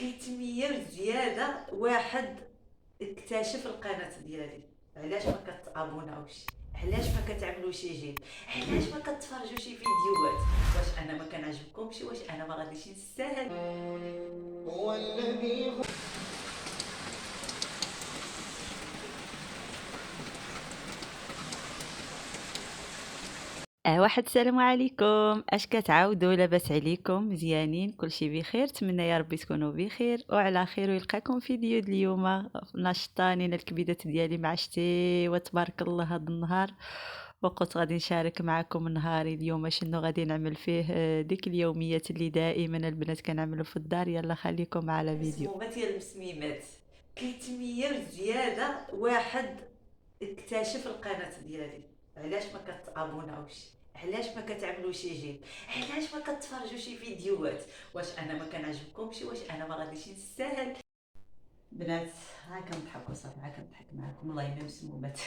كيتميل زياده واحد اكتشف القناه ديالي. علاش ما كتابوناوش؟ علاش ما كتعملوا شي جيم؟ علاش ما كتفرجوا شي فيديوهات؟ واش انا ما كنعجبكمش؟ واش انا ما غاديش نستاهل؟ هو الذي واحد السلام عليكم. اش كتعاودوا؟ لاباس عليكم؟ مزيانين؟ كلشي بخير؟ نتمنى يا ربي تكونوا بخير وعلى خير، ويلقاكم فيديو اليوم ناشطانين الكبيدات ديالي مع شتي وتبارك الله هذا النهار. وقلت غادي نشارك معكم نهاري اليوم شنو غادي نعمل فيه، ديك اليوميات اللي دائما البنات كنعملوا في الدار. يلا خليكم على فيديو. مسمومات يا المسميمات، كيتميل زياده واحد اكتشف القناه ديالي. علاش ما كتابوناوش؟ علاش ما كتعملوا شي جيم؟ علاش ما كتفرجوا شي فيديوهات؟ واش انا ما كنعجبكمش؟ واش انا ما غاديش نستاهل؟ بنات ها كنضحكوا صافي، ها كنضحك معكم. الله يما مسمومات.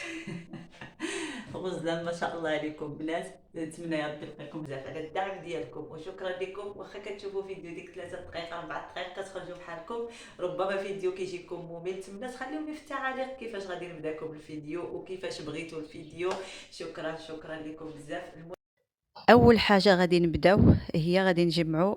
غزلان ما شاء الله عليكم بنات. نتمنى يا ربي يلقاكم بزاف على الدعم ديالكم، وشكرا لكم. واخا كتشوفوا فيديو ديك 3 دقائق 4 دقائق كتخرجوا بحالكم، ربما فيديو كيجيكم ممل. نتمنى تخليوني في التعاليق كيفاش غادي نبداكم الفيديو وكيفاش بغيتوا الفيديو. شكرا لكم بزاف. اول حاجه غادي نبداو هي غادي نجمعوا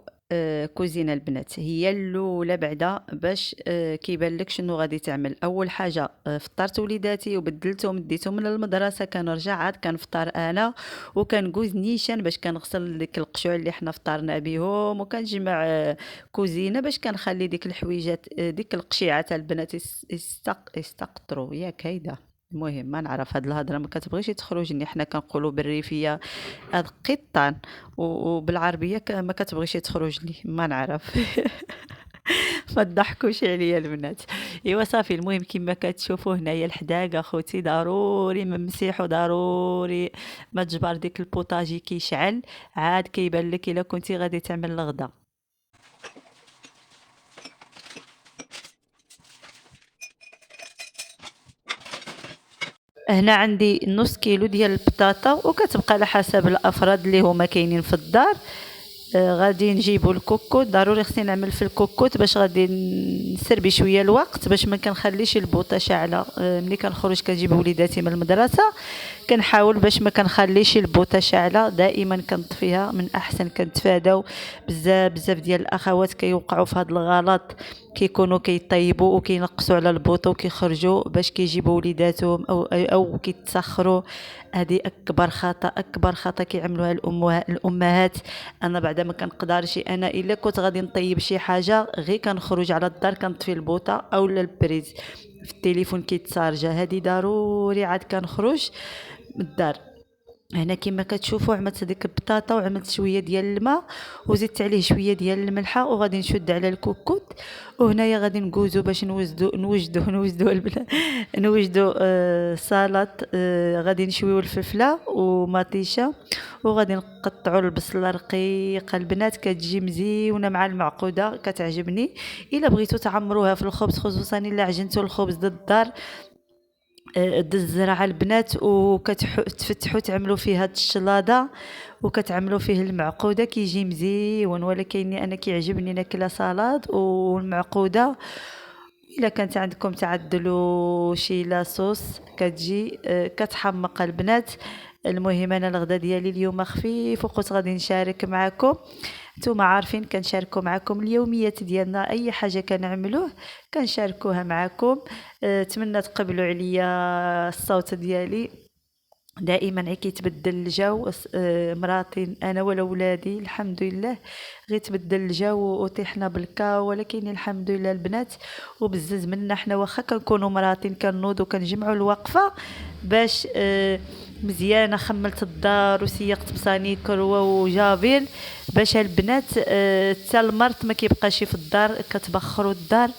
كوزينه البنات. هي الاولى بعدا باش كيبان لك شنو غادي تعمل. اول حاجه فطرت وليداتي وبدلتهم ديتهم من المدرسه، كنرجع عاد كنفطر انا وكنجوز نيشان باش كنغسل ديك القشوع اللي حنا فطرنا بهم، وكنجمع كوزينه باش كنخلي ديك الحويجات ديك القشيعه تاع البنات يستقطروا ياك هيدا. المهم ما نعرف هاد الهضره ما كتبغيش تخرجني، حنا كنقولوا بالريفيه هاد قطان وبالعربيه ما كتبغيش تخرج لي، ما نعرف. ما تضحكوش عليا البنات. ايوا صافي. المهم كما كتشوفوا هنايا الحداقه خوتي ضروري ممسيح، وضروري ما تجبر ديك البوطاجي كيشعل عاد كيبان لك الا كنتي غادي تعمل الغدا. هنا عندي نص كيلو ديال البطاطا، وكتبقى على حسب الافراد اللي هما كاينين في الدار. غادي نجيبوا الكوكوط. ضروري خصني نعمل في الكوكوط باش غادي نسربي شويه الوقت باش ما كنخليش البوطه شاعله. ملي كنخرج كنجيب وليداتي من المدرسه كنحاول باش ما كنخليش البوطه شاعله، دائما كنطفيها من احسن. كنتفاداو بزاف ديال الاخوات كيوقعوا في هذا الغلط، كيكونوا كيطيبوا وكينقصوا على البوطه وكيخرجوا باش كيجيبوا وليداتهم او كيتسخروا. هذه اكبر خطا كيعملوها الامهات. انا بعدا ما كنقدرش، انا الا كنت غادي نطيب شي حاجه غير كنخرج على الدار كنطفي البوطه او البريز في التليفون كيتسارجا، هذه ضروري عاد كنخرج من الدار. هنا كما كتشوفوا عملت ديك البطاطا وعملت شويه ديال الماء وزدت عليه شويه ديال الملحه، وغادي نشد على الكوكوط. وهنايا غادي نجوزو باش نوجدو سلطه. غادي نشويو الفلفله ومطيشه، وغادي نقطعوا البصله رقيقه. البنات كتجي مزيونه مع المعقوده كتعجبني. الا بغيتو تعمروها في الخبز، خصوصا الا عجنتوا الخبز ضد الدار الزرعه البنات وكتفتحوا تعملوا فيه هاد الشلاضه وكتعملوا فيه المعقوده كيجي مزيون. ولكن انا كيعجبني ناكله سلطه والمعقوده. الا كانت عندكم تعدلوا شي لاصوص كتجي كتحمق البنات. المهم انا الغدا ديالي اليوم خفيف وقلت غادي نشارك معكم. نتوما عارفين كنشاركوا معكم اليوميات ديالنا، اي حاجه كنعملوه كنشاركوها معكم. اتمنى تقبلوا عليا الصوت ديالي. دائما غير كيتبدل الجو. مراتي انا ولا ولادي الحمد لله غير تبدل الجو وطيحنا بالكا، ولكن الحمد لله البنات وبزز منا حنا واخا كنكونوا مراتين كنوضوا كنجمعوا الوقفه باش مزيانه. خملت الدار وسيقت بصاني كروه وجافيل باش البنات حتى المرت ما كيبقاش في الدار كتبخروا الدار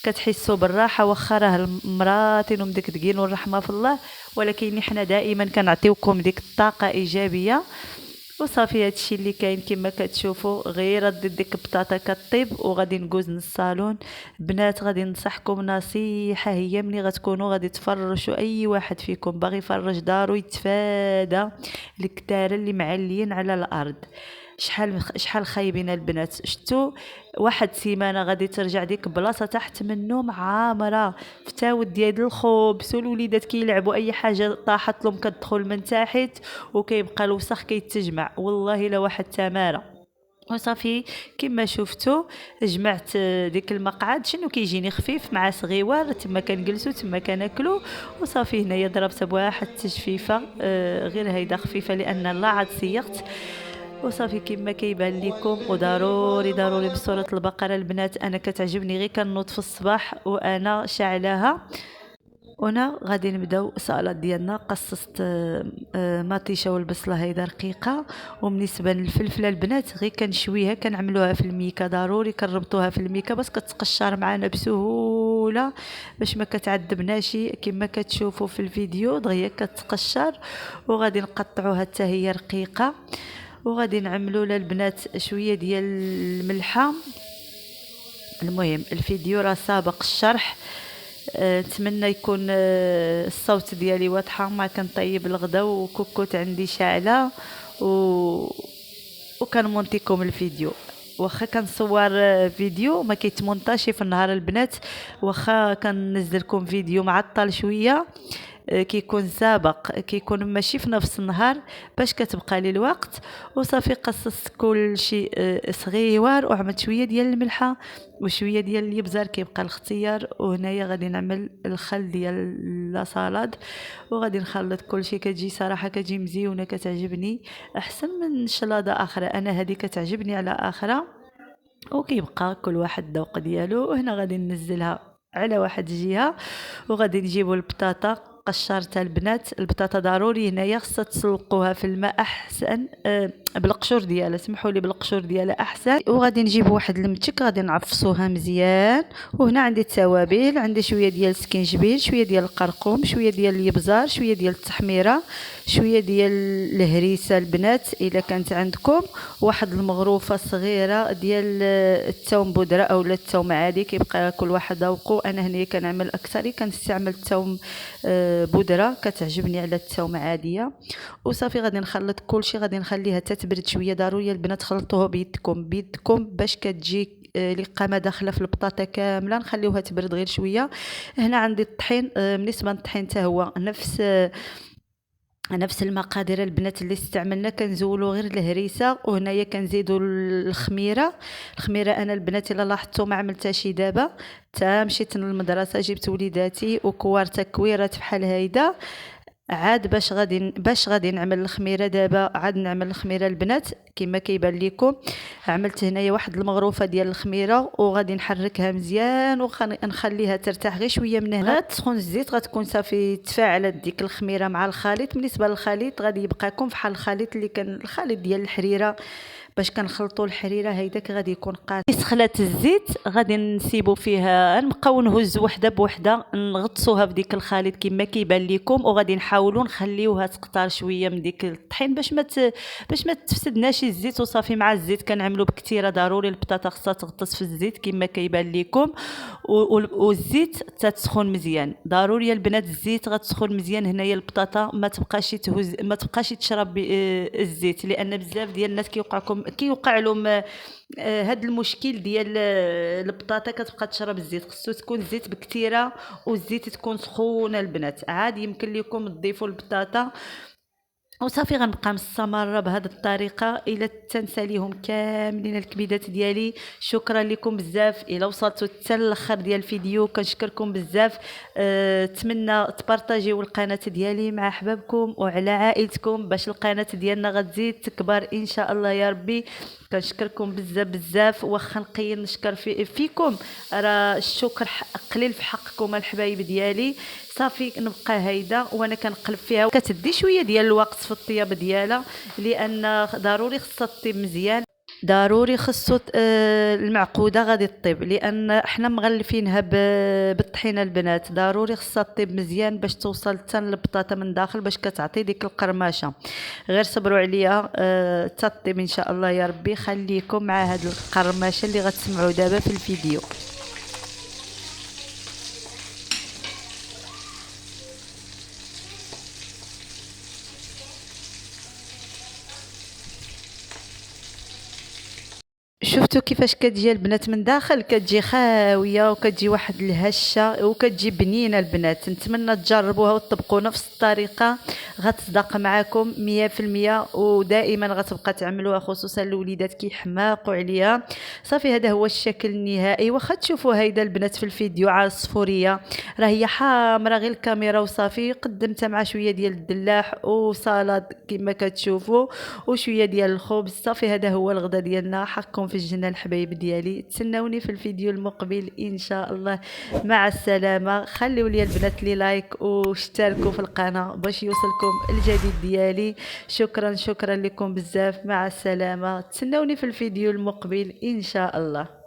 كتحسوا بالراحه. واخا راه مراتين ومدكدكين والرحمه في الله، ولكن حنا دائما كنعطيوكم ديك الطاقه ايجابيه. وصافي هادشي اللي كاين كما كتشوفوا. غير رديت ديك البطاطا كطيب وغادي نجوز للصالون. بنات غادي ننصحكم نصيحه، هي ملي غتكونوا غادي تفرشوا اي واحد فيكم باغي يفرش دارو يتفادى الكتاره اللي معليين على الارض. شحال خايبين البنات. شتو واحد سيمانه غادي ترجع ديك بلاصه تحت من النوم عامره فتاود ديال الخبز، والوليدات كيلعبوا اي حاجه طاحت لهم كتدخل من تحت، وكيبقى الوسخ كيتجمع. والله لا واحد تماره. وصافي كما شفتوا جمعت ديك المقعد، شنو كيجيني خفيف مع صغيوار، تما كنجلسوا تما كناكلوا. وصافي هنايا ضربت بواحد التجفيفه غير هيدا خفيفه لان لا عاد سيقت. وصافي كما كيبان لكم. وضروري ضروري بصوره البقره البنات، انا كتعجبني غير كنوض في الصباح وانا شاعلاها. هنا غادي نبداو السلطه ديالنا. قصصت مطيشه والبصله هيدا رقيقه. وبالنسبه للفلفله البنات غير كنشويها، كنعملوها في الميكا، ضروري كنربطوها في الميكا باش كتقشر معنا بسهوله باش ما كتعذبناش كما كتشوفوا في الفيديو دغيا كتقشر. وغادي نقطعوها حتى هي رقيقه. وغادي نعملوا للبنات شويه ديال الملحه. المهم الفيديو راه سابق الشرح. نتمنى يكون الصوت ديالي واضحه. ما كنطيب الغدا وكوكوت عندي شاعله وكنمونتيكم الفيديو. واخا كنصور فيديو ما كيتمونطاشي في النهار البنات، واخا كننزلكم فيديو معطل شويه كيكون سابق، كيكون ماشي في نفس النهار باش كتبقى لي الوقت. وصافي قصصت كل شيء صغيوار، وعملت شويه ديال الملحه وشويه ديال الابزار كيبقى الاختيار. وهنايا غادي نعمل الخل ديال لا سالاد، وغادي نخلط كل شيء. كتجي صراحه كتجي مزيونه، كتعجبني احسن من شلاضه اخرى. انا هذه كتعجبني على اخرى، وكيبقى كل واحد الذوق ديالو. وهنا غادي ننزلها على واحد الجهه. وغادي نجيبوا البطاطا قشرتها البنات. البطاطا ضروري هنايا خصها تسلقوها في الماء احسن بالقشور ديالها، سمحوا لي بالقشور ديالها احسن. وغادي نجيب واحد المتك غادي نعفصوها مزيان. وهنا عندي التوابل، عندي شويه ديال السكينجبيل، شويه ديال القرقوم، شويه ديال الابزار، شويه ديال التحميره، شويه ديال الهريسه البنات الا كانت عندكم، واحد المغروفه صغيره ديال الثوم بودره او الثوم عادي، كيبقى كل واحد ذوقه. انا هنايا كنعمل اكثر كنستعمل الثوم بودره، كتعجبني على الثوم عاديه. وصافي غادي نخلط كلشي، غادي نخليها تتبرد شويه. ضروري البنات خلطوها بيدكم باش كتجي القامه داخله في البطاطا كامله. نخليوها تبرد غير شويه. هنا عندي الطحين. بالنسبه للطحين حتى هو نفس المقادير البنات اللي استعملنا، كنزولوا غير الهريسه. وهنايا كنزيدوا الخميره. انا البنات الا لاحظتوا ما عملتهاش دابا، تا مشيت للمدرسه جبت وليداتي وكوارت كويرات بحال هيدا عاد باش غادي نعمل الخميره. دابا عاد نعمل الخميره البنات كما كيبان لكم. عملت هنايا واحد المغروفه ديال الخميره، وغادي نحركها مزيان ونخليها ترتاح غير شويه. من هنا تسخن الزيت غتكون صافي تفاعلت ديك الخميره مع الخليط. بالنسبه للخليط غادي يبقاكم بحال الخليط اللي كان الخليط ديال الحريره باش كنخلطوا الحريره هيداك غادي يكون قاصح. سخلات الزيت غادي نسيبوا فيها، نبقاو نهز وحده بوحده نغطسوها في ديك الخليط كما كيبان لكم. وغادي نحاولوا نخليوها تقطر شويه من ديك الطحين باش ما تفسدناش الزيت. وصافي مع الزيت كنعملوا بكثيره. ضروري البطاطا خصها تغطس في الزيت كما كيبان لكم. والزيت تتسخن مزيان. ضروري البنات الزيت غتسخن مزيان. هنايا البطاطا ما تبقاش تشرب الزيت، لان بزاف ديال الناس كيوقع لهم هذا المشكل ديال البطاطا كتبقى تشرب الزيت. خصو تكون الزيت بكثيره والزيت تكون سخونه البنات. عاد يمكن لكم تضيفوا البطاطا. وصافي غنبقى مستمره بهذه الطريقه الى تنساليهم كاملين الكبيدات ديالي. شكرا لكم بزاف الى وصلتوا حتى الاخر ديال الفيديو، كنشكركم بزاف. اتمنى تبارطاجيو القناه ديالي مع احبابكم وعلى عائلتكم باش القناه ديالنا غتزيد تكبر ان شاء الله يا ربي. كنشكركم بزاف. واخا نقير نشكر فيكم، راه الشكر قليل في حقكم الحبايب ديالي. صافي نبقى هيدا وانا كنقلب فيها. كتدي شويه ديال الوقت في الطياب ديالها لان ضروري خصها تطيب مزيان. ضروري خصو المعقوده غادي تطيب لان حنا مغلفينها بالطحينه البنات. ضروري خصها تطيب مزيان باش توصل حتى للبطاطا من داخل باش كتعطي ديك القرمشه. غير صبروا عليا تطيب ان شاء الله يا ربي. خليكم مع هاد القرمشه اللي غتسمعوا دابا في الفيديو. شفتوا كيفاش كتجي البنات من داخل، كتجي خاويه وكتجي واحد الهشه وكتجي بنينه البنات. نتمنى تجربوها وتطبقوا نفس الطريقه، غتصدق معكم 100%، ودائما غتبقى تعملوها خصوصا الوليدات كيحماقوا عليها. صافي هذا هو الشكل النهائي. واخا تشوفوا هيدا البنات في الفيديو على الصفوريه راه هي حامره غير الكاميرا وصافي. قدمتها مع شويه ديال الدلاح وصالاد كما كتشوفوا وشويه ديال الخبز. صافي هذا هو الغدا ديالنا. حقكم في الجنه الحبايب ديالي. تسناوني في الفيديو المقبل ان شاء الله. مع السلامه. خليوا لي البنات لي لايك واشتركوا في القناه باش يوصلكم الجديد ديالي. شكرا لكم بزاف. مع السلامه. تسناوني في الفيديو المقبل ان شاء الله.